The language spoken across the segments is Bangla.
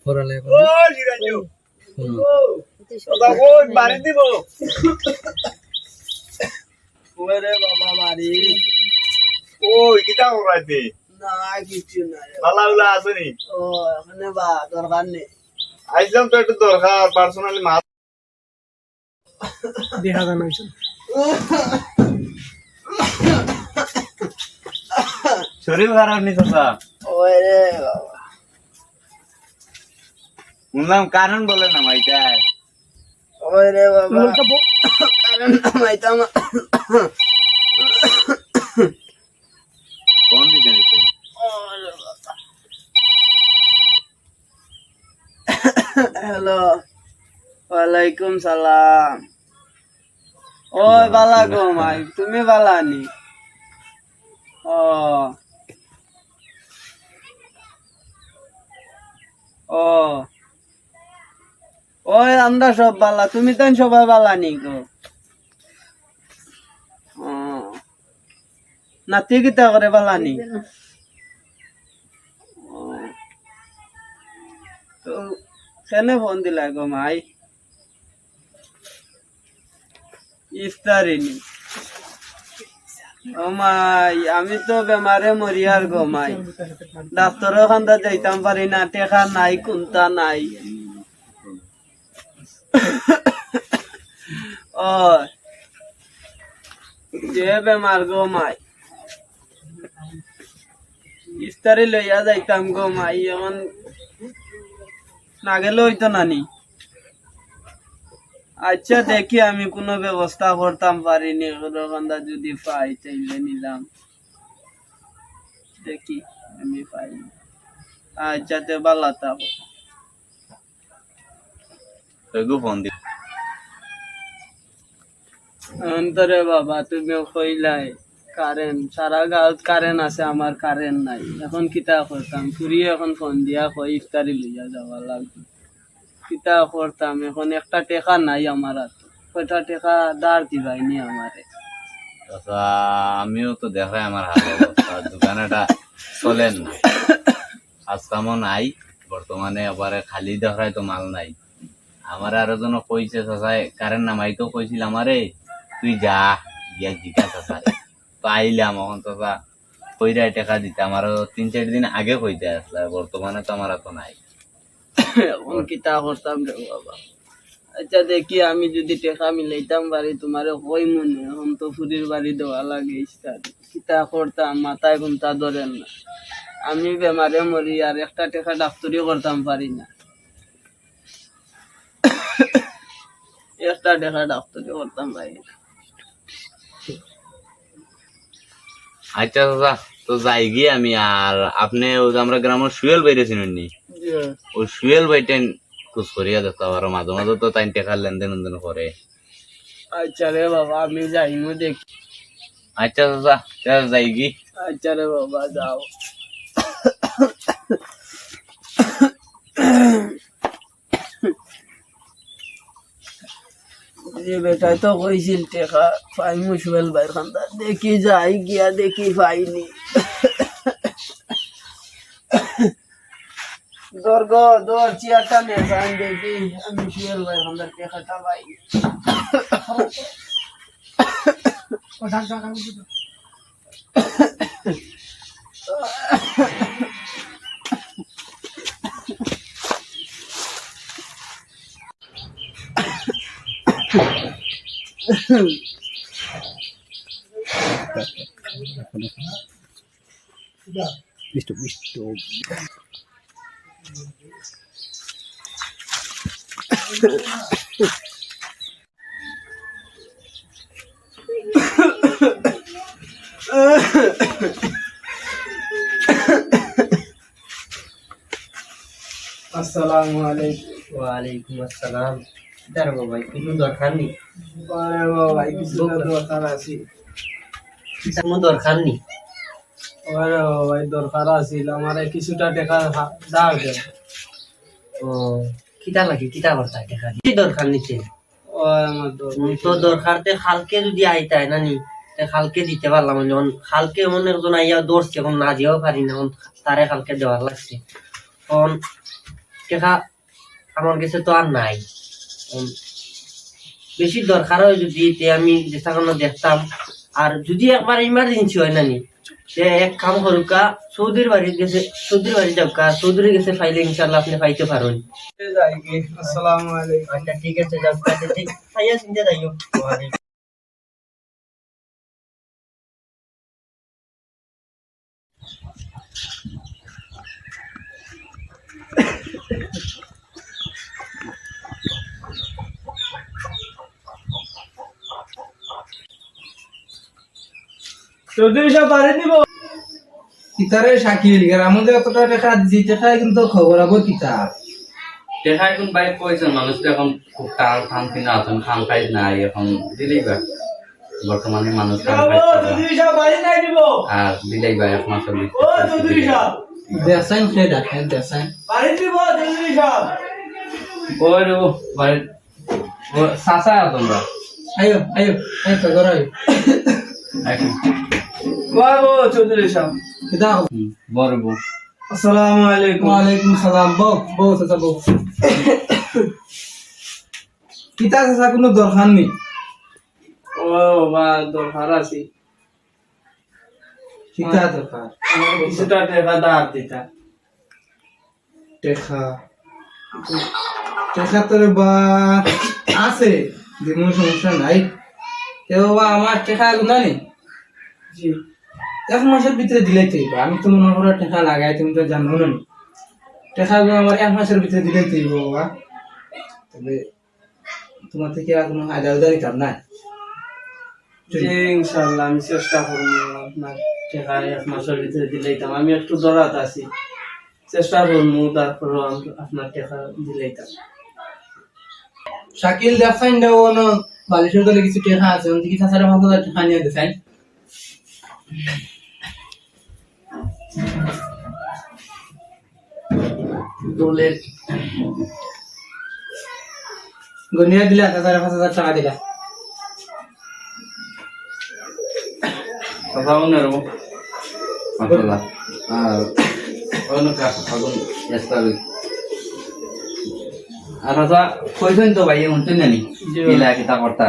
পড়ালেখা ও জিরাজু বাবা ওই বাড়ি দিব ওরে বাবা বাড়ি ওই কিটা করাইতে না কিছু নাই বালাউলা আসেনি ও এখানে বা দরকার নেই আইসলাম তো একটু দরকার পার্সোনালি মাল দেখা জানা হয়েছে শরীর খারাপ নি চাচা ওরে বাবা শুনলাম কারণ বলে না মাইটাই ওরে বাবা কারণ মাইতাম কোন দিকে নিতে হ্যালো ওয়ালাইকুম সালাম ওই বালা গো মাই তুমি বালানি ও ও ওই আমরা সব বালা তুমি তো সবাই বালানি গো ও নাতি কিতা করে বালানি ও তো কেনে ফোন দিলা গো মাই ইফতারিনি ও মাই আমি তো বেমারে মরিয়ার গো মাই ডাক্তার খান্দা যাইতাম পারি না টেকা নাই কুন্তা নাই ও যে বেমার গো মাই ইফতারি লইয়া যাইতাম গো মাই এখন না গেলে হইতো নানি আচ্ছা দেখি আমি কোনো ব্যবস্থা করতাম পারিনি দোকানদার যদি পাই তাইলে নিলাম দেখি আমি পাই আচ্ছা তে ভালো থাকো এগু ফোন দি অন্তরে বাবা তুমি কইলাই কারেন্ট সারা গাঁত কারেন্ট আছে আমার কারেন্ট নাই এখন কিতা করতাম ফুরিয়ে এখন ফোন দিয়া কই ইফতারি লইয়া যাওয়া লাগবে কিতা করতাম এখন একটা টেকা নাই আমার হাতে কয়টা টেকা দাঁড় দিবাইনি আমারে চাচা আমিও তো দেখাই আমার হাল অবস্থা দোকানেটা চলেন না কাজ কামও নাই বর্তমানে আবার খালি দেখায় তো মাল নাই আমার আরো জন কইছে চাচাই কারেন্ট নামাই তো কইছিল আমারে তুই যা গিয়া জিজ্ঞা চাচা তো আইলাম এখন চাচা কইরা টাকা দিতে আমারও 3-4 দিন আগে কইতে আসলে বর্তমানে তো আমার তো নাই এখন কিতা করতাম রে বাবা আচ্ছা দেখি আমি যদি টেকা মিলাইতাম পারি তোমারে কই মনে এখন তো ফুরির বাড়ি দেওয়া লাগে ইস্তারি কিতা করতাম মাথায় ঘুমতা ধরেন না আমি বেমারে মরি আর একটা টেকা ডাক্তারি করতাম পারি না একটা টেকা ডাক্তারি করতাম পারি না আচ্ছা চাচা তো যাই গিয়ে আমি আর আপনি ওই যে আমরা গ্রামের সুয়েল বাইরেছেন নি ওই সুয়েল বাইটেন খোঁজ করিয়া দেখতে পারো মাঝে মাঝে তো তাই টাকার লেনদেন করে আচ্ছা রে বাবা আমি যাইমু দেখি আচ্ছা চাচা যাই গি আচ্ছা রে বাবা যাও যে বেটাই তো কইছিল টেকা পাই মুশবেল ভাই খান্দা দেখি যাই গিয়া দেখি পাইনি দর চেয়ারটা নিয়ে যাই দেখি আমি সুয়েল ভাই খান্দার টেকাটা পাই আসসালামু আলাইকুম ওয়ালাইকুম আসসালাম দাঁড়াবো ভাই কোনো দরকার নেই আরে বাবা কিছু দরকার আছে কোনো দরকার নেই আরে বাবা দরকার আছিল আমার কিছুটা টাকা দাও দেন ও কিতা লাগে কিতা করতে দেখা কি দরকার নিতে ও আমার তো দরকারতে খালকে যদি আইতাই নানি খালকে দিতে পারলাম যখন খালকে এমন একজন আইয়া দৌড়ছে এখন না যেও পারি না এখন তারে খালকে দেওয়ার লাগছে এখন টেকা আমার কাছে তো আর নাই। উম, বেশি দরকার হয় যদি তে আমি যেটা কোনো দেখতাম। আর যদি একবার ইমার্জেন্সি হয় নানি, তে এক কাম করুকা, সৌদির বাড়ি গেছে, সৌদির বাড়ি যাওকা, সৌদির গেছে ফাইলে ইনশাল্লাহ আপনি পাইতে পারেন। আসসালামু আলাইকুম। আচ্ছা ঠিক আছে, যাও কাজে ঠিক খাইয়া চিন্তা যাইও। চৌধুরী সাহেব বাড়ি নিব। কিতারে শাকিল গ্রামে অতটা টাকা দিছি টাকা কিন্তু খবর আবো কিতাব দেখা এখন বাইক কইছেন মানুষ তো এখন খুব টান খান কিনা আছেন খান খাই নাই এখন দিলেই বা বর্তমানে মানুষ খান খাই চৌধুরী সাহেব বাড়ি নাই নিব। আর দিলেই বা এক মাসের ও চৌধুরী সাহেব দেসাইন খেয়ে ডাকেন দেসাইন বাড়ি নিব চৌধুরী সাহেব। ওই রে বাড়ি ও সাসা তোমরা আয়ো আয়ো আয়ো তো ঘর আয়ো এখন বাবু চৌধুরী সাহেব। কিতাব বড় বউ আসসালামু আলাইকুম। ওয়ালাইকুম সালাম বউ বউ চাচা বউ কিতাব চাচা কোনো দরকার নেই ও বা দরকার আছে। কিতাব দরকার আমার কিছুটা টাকা ধার দিতা। টাকা টাকা তোর বা আছে যেমন সমস্যা নাই কেউ বা আমার টাকা গুলা নেই জি। এক মাসের ভিতরে দিলেই তো হইবো। আমি তো মনে করো টাকা লাগাই তুমি তো জানো না টাকাগুলো আমার এক মাসের ভিতরে দিলেই তো হইবো বাবা। তবে তোমার থেকে আর কোনো আয়দা উদা নিতাম না জি ইনশাআল্লাহ আমি চেষ্টা করবো আপনার টাকা এক মাসের ভিতরে দিলেইতাম। আমি একটু দরাত আছি, চেষ্টা করবো তারপরে আপনার টাকা দিলেইতাম। শাকিল দেখছেন না ও বালিশের তলে কিছু টাকা আছে ওন থেকে চাচারা 5,000 টাকা নিয়ে দিছেন দোলের গনিয়া দিলা চাচারা 5,000 টাকা দিলা কথা বলে রে মাশাআল্লাহ আর অন্য কাজ আগুন এস্তাবি আর রাজা কইছেন তো ভাই শুনছেন নানি ইলা কিতা করতা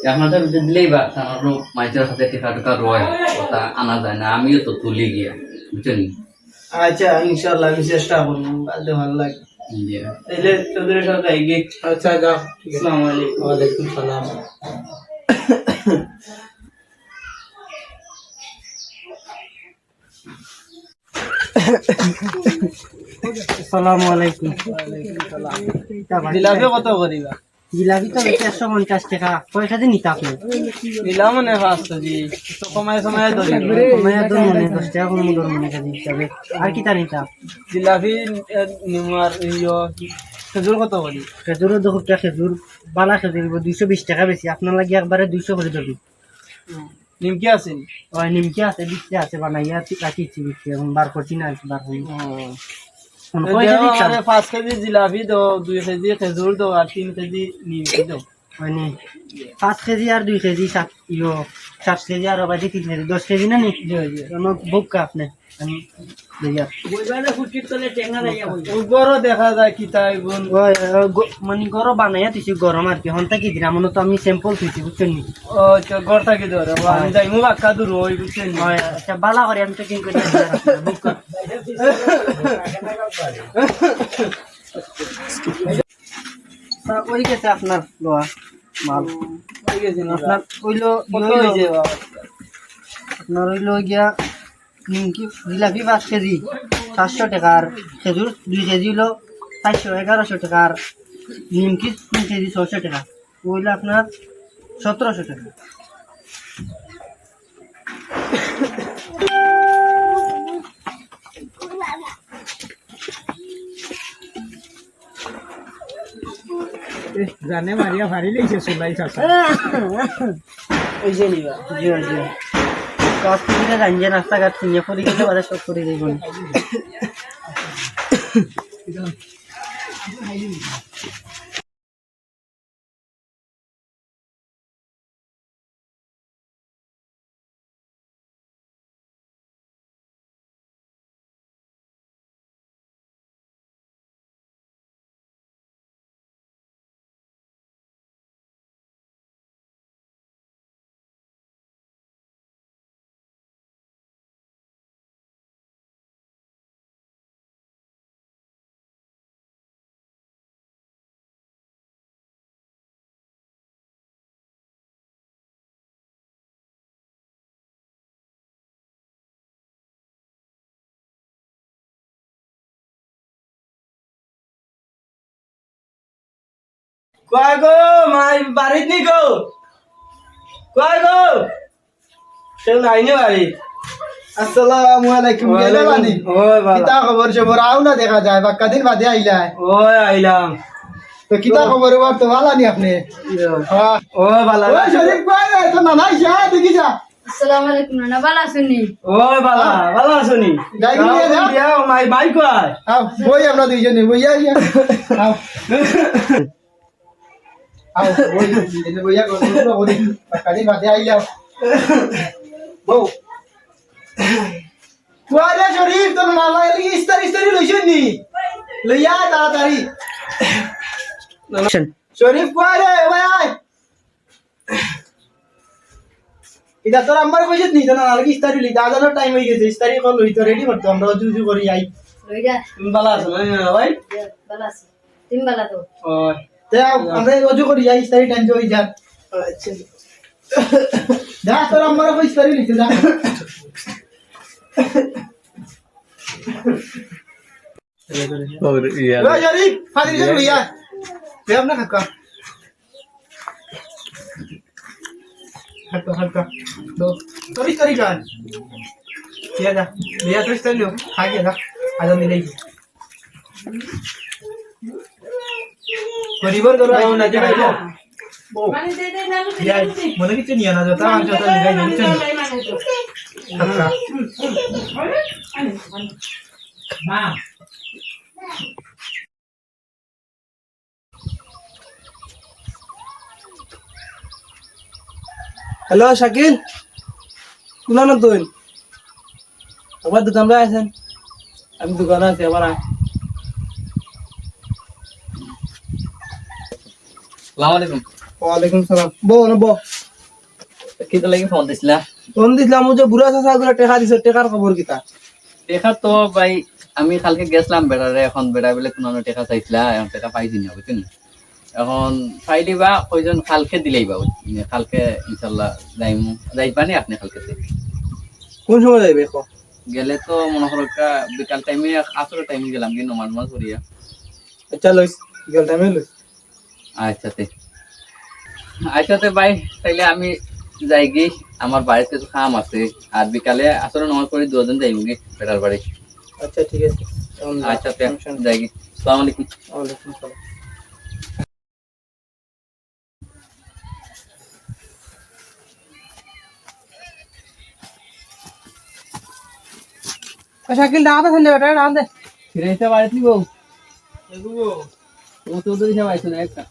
এখন তো দিলেই বা তার মাইজের সাথে টিকা টিকা রয় কথা আনা যায় না আমিও তো তুলি গিয়া বুঝছেন আচ্ছা ইনশাআল্লাহ আমি চেষ্টা করবো, কালকে ভালো লাগে। তাহলে চৌধুরী সাহেব যাই গে। আচ্ছা যাও ঠিক আছে আসসালামু আলাইকুম। ওয়ালাইকুম সালাম আসসালামু আলাইকুম। জিলাপি কত করিবা? জিলাপি তো 150 টাকা, পয়সা দিয়ে নিতে আপনি দিলাম মনে ফাস্ট জি তো কমায় সময় ধরি মায়ের দর মনে 10 টাকা কোন দর মনে কাজে হিসাবে। আর কি তা নিতা জিলাপি নিমার ইয়ো খেজুর কত করি? খেজুরও দেখো খেজুর বালা খেজুর 220 টাকা বেশি, আপনার লাগে একবারে 200 করে দেবি। নিমকি আছে নি? ওই নিমকি আছে, বিক্রি আছে, বানাইয়া রাখিছি বিক্রি, এখন বার করছি না, বার করি পয়সা দিতাম। 5 কেজি জিলাপি দাও, 2 কেজি খেজুর দাও আর 3 কেজি নিমকি দাও। মানে 5 কেজি আর 2 কেজি 7 কেজি আর বাকি 3 কেজি 10 কেজি না নি আমার বুক আপনি আমি লইয়া উপরও দেখা যায় কি তাই গুণ। ওই মানে গরম বানাইয়া দিছি গরম আর কি হন্তা কি দিলাম মনে তো আমি স্যাম্পল দিছি বুঝছেন নি। ও ঘর থাকি ধরে আমি যাই মু বাক্কা দূর হই বুঝছেন নি? ওই আচ্ছা বালা করে আমি তো কিন করে বুক ওই গেছে আপনার লোয়া মাল হয়ে গেছে না? আপনার ওইলো কত হয়েছে বাবা? আপনার ওইলো গিয়া নিমকি জিলাপি 5 কেজি 700 টাকা, আর খেজুর 2 কেজি হলো 1100 টাকা, আর নিমকি 3 কেজি 600 টাকা, ওইলো আপনার 1700 টাকা। জানে মারিয়া ভারী লইছে সুলাই চাচা ওই যে নিবা জি জি কাজ থেকে রাঞ্জে রাস্তাঘাট কিনে পড়ে গেলে বাজার সব করে দেবো। কয় গো মাই বাড়িত নি গো কয় গো সে নাইনে বাড়ি আসসালামু আলাইকুম গেলে বানি ওই বালা কিতা খবর সবর আও না দেখা যায় বা কদিন বাদে আইলা ওই আইলাম তো কিতা খবর ওর তো ভালো নি আপনি হ্যাঁ ওই বালা ওই শরীফ ভাই তো না নাই যা দেখি যা আসসালামু আলাইকুম নানা ভালো আছেননি ওই বালা ভালো আছনি যাই কি নিয়ে যা? মাই বাই কয় আও বই আমরা দুইজনে বইয়া ইয়া আও আও বই এনে বইয়া করতে ওদি কদিন বাদে আইলা বউ কোয়ালে শরীফ তো না লাগি ইস্তারি লইছেন নি লইয়া তাড়াতাড়ি শরীফ কোয়ালে ওই আয় এটা তোর আমার কইছিস নি তো না লাগি ইস্তারি লই দাদার টাইম হই গেছে ইস্তারি কল লই তো রেডি করতে আমরা জুজু করি আই লইরা তুমি ভালো আছো না ভাই ভালো আছে তুমি ভালো তো ওই তে আমরা অজু করি যাই ইস্তারি টাইম হই যা আচ্ছা যা তোর আমার কই ইস্তারি লিখতে যা ওই শরীফ ফাদিল জন লইয়া তে আপনা কাকা हल्का तो थोड़ी थोड़ी कर किया जा लिया तो इस्तेमाल लो खा गया ना आज हम मिलेंगे परिवार करो आओ ना जा वो यार मन की चनिया ना जाता हम जाता निकाल नहीं चल हल्का मां হ্যালো শাকিল কোনা না তুই আবার দোকানে আছেন আমি দোকানে আছি আবার আসসালামু আলাইকুম ওয়ালাইকুম সালাম বো না বো কি তো লাগি ফোন দিছিলা ফোন দিছিলাম যে বুড়া চাচা গুলা টাকা দিছে টাকার খবর কিতা টেকা তো ভাই আমি কালকে গেছিলাম বেড়ারে এখন বেড়া বলে কোনো টেকা চাইছিলা এখন টেকা পাইছি না বুঝছেন এখন পাই দিবা কয়জন কালকে দিলেই বা কালকে ইনশাল্লাহ যাইবা নি আপনি কালকে কোন সময় যাইবে কো গেলে তো মনে করো একটা বিকাল টাইমে আসর টাইমে গেলাম কি নমাজ মাস করিয়া আচ্ছা লইস গেল টাইমে লইস আচ্ছাতে ভাই তাইলে আমি যাই গি আমার বাড়িতে কিছু কাম আছে আর বিকালে আসলে নমাজ পড়ি দুজন যাইব গে বেটার বাড়ি আচ্ছা ঠিক আছে আচ্ছাতে যাই গি আসসালামু আলাইকুম ওয়ালাইকুম সালাম শাকিল দাঁড়া তো বেটা দাঁড়া দে ফিরে বাড়িতে নিব ও তো দুই সবাই শুনে একটা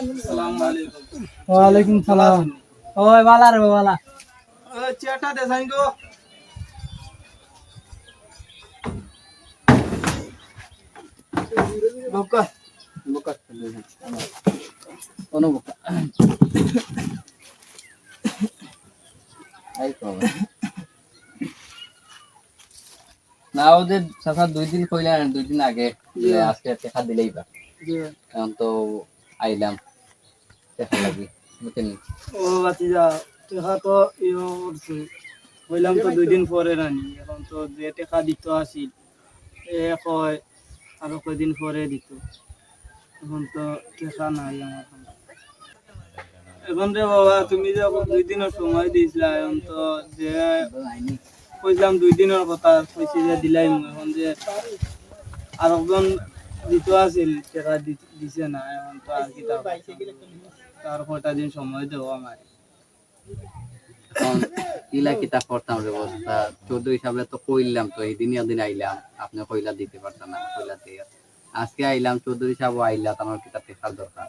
আসসালামু আলাইকুম ওয়ালাইকুম সালাম ওই বালা রে বালা চেয়ারটা দেখাই গো বকা বুকা অনু বুকা আই কো না ওদের সাথে 2 দিন কইলা 2 দিন আগে যে আজকে টাকা দিলেই বা এখন তো আইলাম টাকা লাগি বুঝছেন ও বাতিজা টাকা তো ইও করছে কইলাম তো 2 দিন পরে রানি এখন তো যে টাকা দিতে আসিল এ কয় আরো কয়দিন পরে দিত এখন তো টাকা নাই আমার কাছে। এখন রে বাবা তুমি যে 2 দিনের সময় দিছিলা এখন তো যে কইলাম 2 দিনের কথা কইছি যে দিলাই এখন যে আর একজন দিত আছিল টাকা দিছে না এখন তো আর কি তার কয়টা দিন সময় দেবো আমার এখন ইলা কিতা করতাম রে বস্তা 14 হিসাবে তো কইলাম তো এই দিন আইলাম আপনি কইলা দিতে পারতাম না কইলা দিয়ে আজকে আইলাম 14 হিসাবে আইলা আমার কিতা টাকার দরকার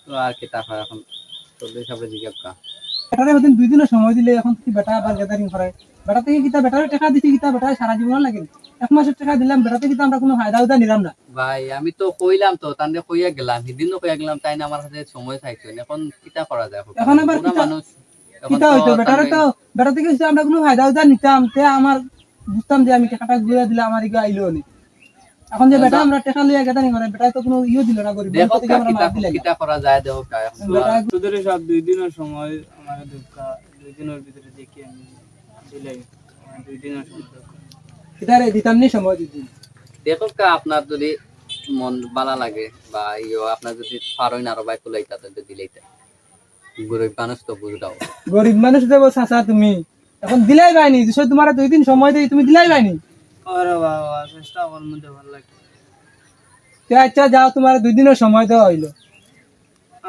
তো আর কিতা হয় এখন 14 হিসাবে জিজ্ঞাসা বেটারে হতেন 2 দিনের সময় দিলে এখন কি বেটা আবার গ্যাদারিং করে বেটা থেকে কিতা বেটারে টাকা দিছি কিতা বেটা সারা জীবন লাগে এক মাসের টাকা দিলাম বেটা থেকে আমরা কোনো ফায়দা নিলাম না ভাই আমি তো কইলাম তো তান্ডে কইয়া গেলাম সেদিনও কইয়া গেলাম তাই না আমার কাছে সময় চাইছো এখন কিতা করা যায় এখন আবার পুরা মানুষ এখন কিতা হইতো বেটারে তান্ডে- তো বেটা থেকে আমরা কোনো ফায়দা নিতাম তে আমার বুঝতাম যে আমি টাকাটা ঘুরে দিলে আমার ইগো আইলো নি এখন যে বেটা আমরা টাকা লইয়া গ্যাদারিং করে বেটা তো কোনো ইও দিল না করি দেখো থেকে আমরা মার দিলে কিতা করা যায় দেখো কা এখন তো আর- তোদের সব 2 দিনের সময় আমার দরকার 2 দিনের ভিতরে দেখি আমি দিলাই 2 দিনের সময় দরকার। কিতারে দিতাম নি সময় দিতাম দেখো কা আপনার যদি মন বালা লাগে বা আপনার যদি পারোই না আরো ভাই কুলাইতা তাহলে দিলেইতে গরিব মানুষ তো বুঝাও গরিব মানুষ দেবো চাচা তুমি এখন দিলাই পাইনি তোমার 2 দিন সময় দেই তুমি দিলাই পাইনি ওরে বাবা চেষ্টা করবো দেবার লাগে আচ্ছা যাও তোমার 2 দিনের সময় দেওয়া হইলো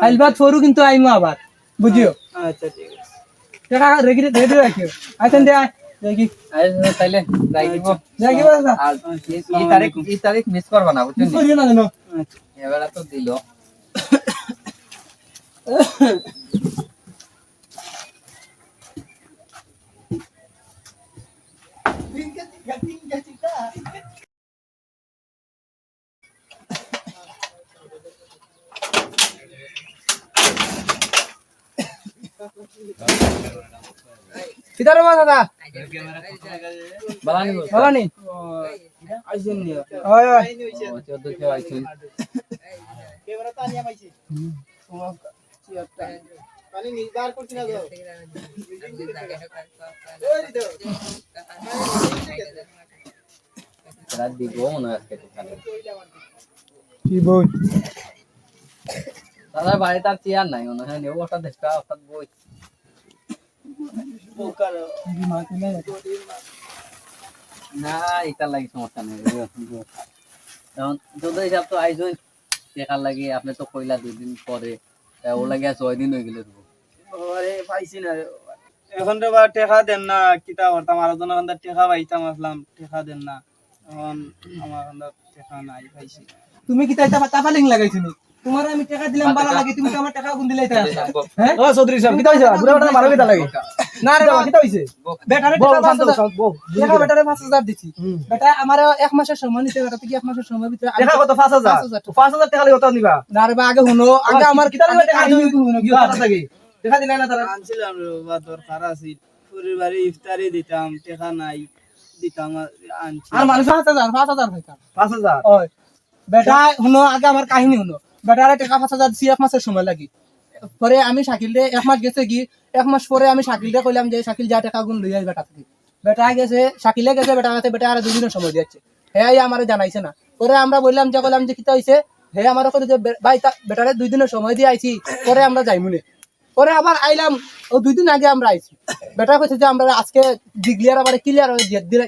আইলবাদ ফরু কিন্তু আইমো আবার বুঝিও আচ্ছা ঠিক আছে টাকা রেডি রেডি রাখিও আইতেন দে দেখি তাইলে যাই দিব দেখি বাবা আর এই তারিখ মিস করবা না বুঝছেন করিও না জানো এবারে তো দিল কিদারে মা দাদা বালানি বালানি আইছেন নি ওই ওই 14 কেউ আইছেন রাত দিব মনে হয় আজকে কি বই দাদা বাড়ি তার চেয়ার নাই মনে হয় নেও ওটা দেখা ওটা বই না এটা লাগি সমস্যা নেই এখন যদি হিসাব তো আইসুন টেকার লাগে আপনি তো কইলা 2 দিন পরে ও লাগে 6 দিন হয়ে গেল ওরে পাইছি না রে বাবা। এখন রে বা টেকা দেন না কিতা করতাম আর জন এখন টেকা পাইতাম আসলাম টেকা দেন না এখন আমার এখন টেকা নাই পাইছি না। তুমি কি তাইতা তাফালিং লাগাইছিনি তোমার আমি টাকা দিলাম বালা লাগে তুমি তো আমার টাকা গুন দিলাই তাই হ্যাঁ ও চৌধুরী সাহেব কিতা হইছে বুড়া বেটা মারো কিতা লাগে না রে বাবা কিতা হইছে বেটারে টাকা 5000 টাকা বেটারে 5000 দিছি বেটা আমার 1 মাসের সময় নিতে বেটা থেকে 1 মাসের সময় ভিতরে টাকা কত 5000 5000 টাকা লাগে কত নিবা না রে বাবা আগে শুনো আগে আমার কিতা লাগে টাকা আগে শুনো কি কথা থাকে টাকা দিলাই না তারা আনছিলাম রে বাবা দরকার আছে পরিবারে ইফতারি দিতাম টেকা নাই দিতাম আনছি আর মানুষ 5000 হইতা 5000 ওই বেটা শুনো আগে আমার কাহিনী শুনো বেটারে টাকা 5000 দিছি 1 মাসের সময় লাগি পরে আমি শাকিল রে 1 মাস গেছে কি 1 মাস পরে আমি শাকিল রে কইলাম যে শাকিল যা টাকা গুন লই আই বেটা থেকে বেটা গেছে শাকিলে গেছে বেটা কাছে বেটা আর 2 দিনের সময় দিয়েছে হে আমারে জানাইছে না পরে আমরা বললাম যে কিতা হইছে হে আমারে কইছে যে ভাই বেটারে 2 দিনের সময় দিয়ে আইছি পরে আমরা যাইমুনে পরে আবার আইলাম ও 2 দিন আগে আমরা আইছি বেটা কইছে যে আমরা আজকে ডিক্লিয়ার আবার ক্লিয়ার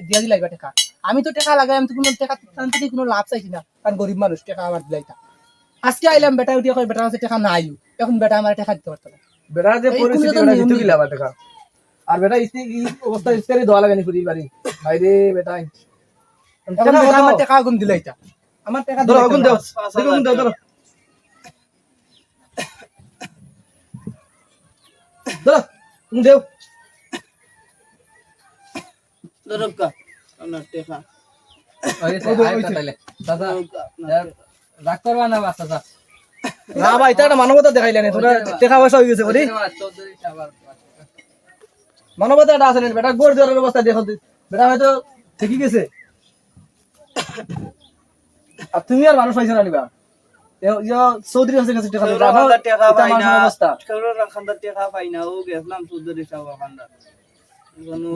দিয়া দিলাই টাকা আমি তো টাকা লাগাই আমি তো কোনো টাকা থেকে কোনো লাভ চাইছি না কারণ গরিব মানুষ টাকা আমার দিলাইতা আজকে আইলাম বেটা উঠিয়ে কই বেটা কাছে টাকা নাই এখন বেটা আমার টাকা দিতে পারতো না বেটা যে পরিস্থিতি বেটা দিতে গিলা টাকা আর বেটা এই অবস্থা ইস্তারি দোয়া লাগে নি পুরি বাড়ি ভাই রে বেটা এখন বেটা আমার টাকা গুন দিলাইতা আমার টাকা ধরো গুন দাও গুন দাও ধরো ধরো গুন দাও দরকা আপনার টেকা ওই তাইলে দাদা রাগ করবা না বাচ্চা দাদা না ভাই এটা একটা মানবতা দেখাইলেন তোরা টাকা পয়সা হয়ে গেছে করি মানবতা এটা আছে না বেটা গোর দেওয়ার অবস্থা দেখো বেটা হয়তো ঠিকই গেছে আর তুমি আর মানুষ পাইছো না নিবা চৌধুরী কাছে কাছে টাকা দিবা না টেকা এটা পাই না মানুষের অবস্থা খান্দার টেকা পাই না ও গেছিলাম চৌধুরী সাহেব খান্দার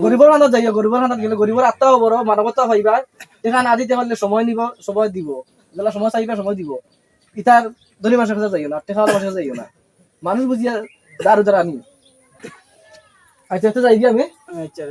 গরিবর হাতত যাইও গরিবর হাতত গেলে গরিবর আত্মাও বড় মানবতা পাইবা টাকা না দিতে পারলে সময় নিব সময় দিব যেলা সময় চাইবা সময় দিব ইতার ধনী মানুষের কাছে যাইও না টাকা মানুষের কাছে যাইও না মানুষ বুঝিয়া দারু দ্বারা আনি আচ্ছা তো যাই আমি আচ্ছা